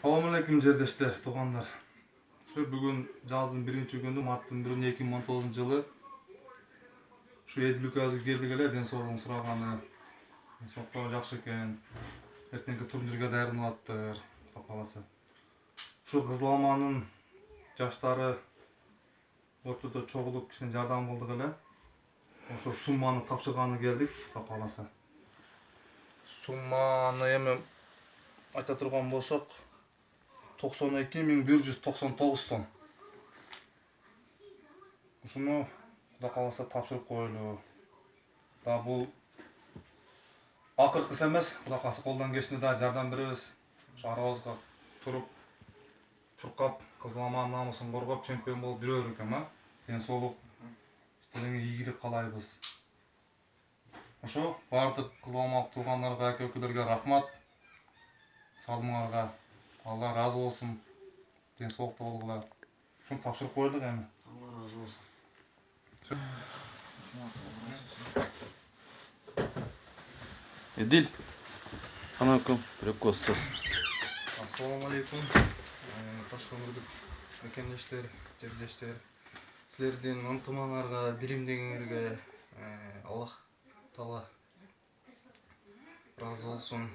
Assalamu alaikum жердештер, туғандар. Бүгін жаздың 1-ші күні, марттың 1-і 2019 жылы. Еділ өлкәсіне келдік әле, денсаулығын сұрағаны. Денсаулықтары жақсы екен. Ертеңгі турнирге дайындалаттыр, қаласы. Қызыл Алманың жаштары ортада чоғылып кішкене жардам қылдық әле. Сумманы тапшырғаны келдік, қаласы. Сумманы емен айта тұрған болсақ 92.199 сом. Ушуну Құда қаласа тапшырып қойылу. Бұл ақырқысы емес, Құда қаласа қолдан келгенше да жардам беребиз. Арабызға тұрып, чуркап, Қызыл Алманың намысын қорғап, чемпион болып жүре берген. Денсаулық, сіздерге ийгилик каалайбыз. Бардык Қызыл Алмалык туугандарға, әке-өкөлөргө рахмат. Салымыңарга Алла разы болсын. Денсаулыкта болгула. Шуну тапшырып койдук эми. Алла разы болсын. Едил, канакым, прикоссыз. Ассаламу алейкум. Ташкөмүрдүк мекендештер, жердештер. Силердин ынтымаңарга, биримдигиңерге Аллах Таала разы болсын.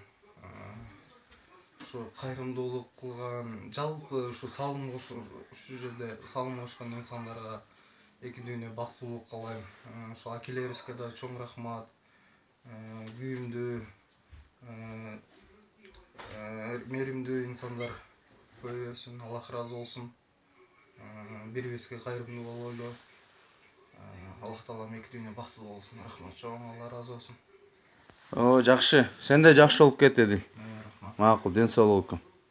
Кайрымдуулук кылган, жалпы салым жерде салым кошкон инсандарга эки дүйнө бактылуулук каалайм. Акелерибизге да чоң рахмат. Күйүмдүү, меримдүү инсандар көбөйсүн. Аллах разы болсын. Бирибизге кайрымдуу болойлу. Аллах Таалам эки дүйнө бактылуу болсун. Рахмат чоң, Алла разы болсын. Жакшы. Сен да жакшы болуп кет, Едил. Макул, ден соолугу.